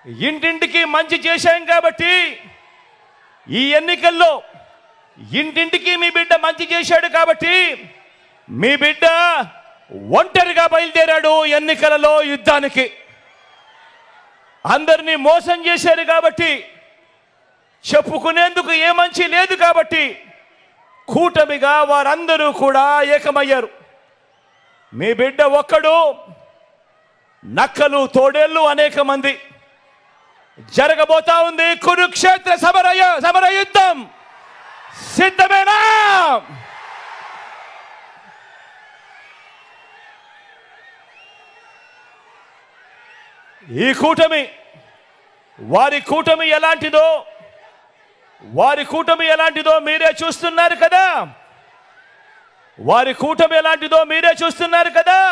ఇంటింటికి మంచి చేశాం కాబట్టి ఈ ఎన్నికల్లో ఇంటింటికి మీ బిడ్డ మంచి చేశాడు కాబట్టి మీ బిడ్డ ఒంటరిగా బయలుదేరాడు ఎన్నికలలో యుద్ధానికి. అందరినీ మోసం చేశారు కాబట్టి, చెప్పుకునేందుకు ఏ మంచి లేదు కాబట్టి కూటమిగా వారందరూ కూడా ఏకమయ్యారు. మీ బిడ్డ ఒక్కడు, నక్కలు తోడేళ్ళు అనేక మంది. జరగబోతా ఉంది కురుక్షేత్ర సమర యుద్ధం. సిద్ధమేనా? ఈ కూటమి వారి కూటమి ఎలాంటిదో మీరే చూస్తున్నారు కదా.